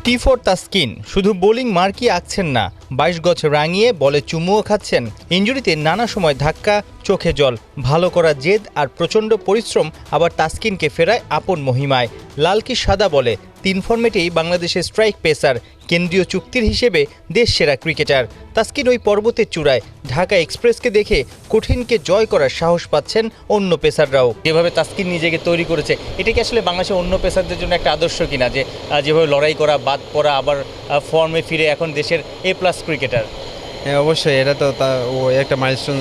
T for Taskin শুধু bowling মার্কই আঁকছেন না, 22 গজ রাঙিয়ে বলে চুমুও খাচ্ছেন। ইনজুরিতে নানা সময় ধাক্কা, চোখে জল, ভালো করা জেদ আর প্রচণ্ড পরিশ্রম আবার তাসকিনকে ফেরায় আপন মহিমায়। লাল কি সাদা বলে 3 ফরম্যাটেই বাংলাদেশের স্ট্রাইক পেসার, কেন্দ্রীয় চুক্তির হিসেবে দেশ সেরা ক্রিকেটার। তাসকিন ওই পর্বতের চূড়ায় ঢাকা এক্সপ্রেসকে দেখে কঠিনকে জয় করার সাহস পাচ্ছেন অন্য পেসাররাও। যেভাবে তাসকিন নিজেকে তৈরি করেছে, এটা কি আসলে বাংলাদেশের অন্য পেসারদের জন্য একটা আদর্শ কিনা, যে যেভাবে লড়াই করা, বাদ পড়া, আবার ফর্মে ফিরে এখন দেশের A+ ক্রিকেটার? হ্যাঁ, অবশ্যই এটা তো ও একটা মাইলস্টোন,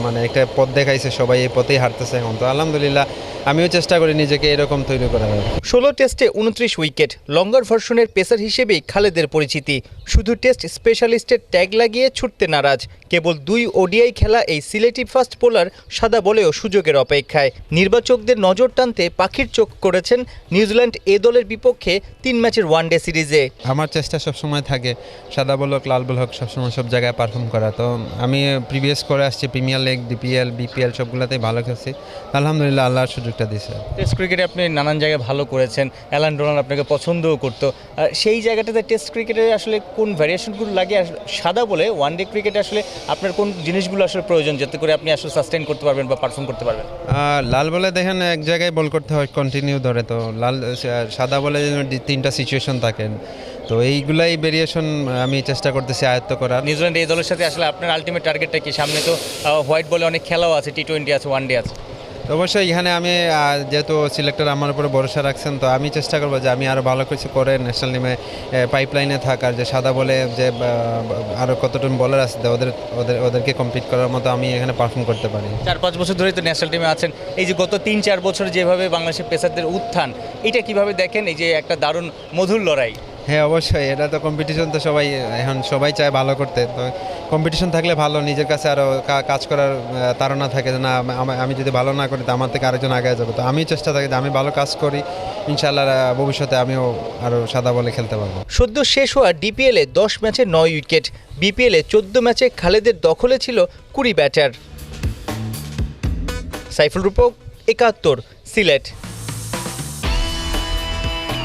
মানে একটা পথ দেখাইছে, সবাই এই পথেই হাঁটতেছে এখন। তো আলহামদুলিল্লাহ আমিও চেষ্টা করি নিজেকে এরকম তৈরি করার। 16 টেস্টে 29 উইকেট, লঙ্গার ভার্সনের পেসার হিসেবেই খালেদের পরিচিতি। শুধু টেস্ট স্পেশালিস্টের ট্যাগ লাগিয়ে ছুটতে নারাজ। কেবল 2 ODI খেলা এই সিলেটি ফাস্ট বোলার সাদা বলেও সুযোগের অপেক্ষায়। নির্বাচকদের নজর টানতে পাখির চোখ করেছেন নিউজিল্যান্ড এ দলের বিপক্ষে 3 ম্যাচের ওয়ানডে সিরিজে। আমার চেষ্টা সবসময় থাকে সাদা বল হোক লাল বল হোক সবসময় সব জায়গায় পারফর্ম করা। তো আমি প্রিভিয়াস করে আসছি প্রিমিয়ার লিগ, DPL, BPL সবগুলোতেই ভালো খেলছি। আলহামদুলিল্লাহ আল্লাহর সুযোগটা দিয়েছে। টেস্ট ক্রিকেটে আপনি নানান জায়গায় ভালো করেছেন, অ্যালান ডোনাল্ড আপনাকে পছন্দও করতো। সেই জায়গাটাতে টেস্ট ক্রিকেটে আসলে কোন ভ্যারিয়েশনগুলো লাগে, আর সাদা বলে ওয়ানডে ক্রিকেটে আসলে আপনার কোন জিনিসগুলো আসলে প্রয়োজন, যাতে করে আপনি আসলে সাস্টেইন করতে পারবেন বা পারফর্ম করতে পারবেন? লাল বলে দেখেন এক জায়গায় বল করতে হয় কন্টিনিউ ধরে, তো সাদা বলে 3টা সিচুয়েশন থাকেন, তো এইগুলাই ভেরিয়েশন আমি চেষ্টা করতেছি আয়ত্ত করার। নিউজিল্যান্ড এই দলের সাথে আসলে আপনার আলটিমেট টার্গেটটা কি? সামনে তো হোয়াইট বলে অনেক খেলাও আছে, T20 আছে, ওয়ানডে আছে। তো অবশ্যই এখানে আমি যেহেতু সিলেক্টর আমার উপরে ভরসা রাখছেন, তো আমি চেষ্টা করবো যে আমি আরও ভালো কিছু করে ন্যাশনাল টিমে পাইপলাইনে থাকার, যে সাদা বলে যে আরও কতজন বলার আছে ওদেরকে কমপ্লিট করার মতো আমি এখানে পারফর্ম করতে পারি। 4-5 বছর ধরেই তো ন্যাশনাল টিমে আছেন। এই যে গত 3-4 বছর যেভাবে বাংলাদেশের পেসারদের উত্থান, এটা কিভাবে দেখেন? এই যে একটা দারুণ মধুর লড়াই। হ্যাঁ, অবশ্যই এটা তো কম্পিটিশন, তো এখন সবাই চায় ভালো করতে। তো কম্পিটিশন থাকলে ভালো, নিজের কাছে আরও কাজ করার তাড়না থাকে যে না আমি যদি ভালো না করি তো আমার থেকে আরেকজন আগে যাবে। তো আমি চেষ্টা থাকি যে আমি ভালো কাজ করি, ইনশাআল্লাহ ভবিষ্যতে আমিও আরও সাদা বলে খেলতে পারবো। সদ্য শেষ হওয়া DPL-এ 10 ম্যাচে 9 উইকেট, BPL-এ 14 ম্যাচে খালেদের দখলে ছিল 20 ব্যাটার। সাইফুল রূপক, 71, সিলেট।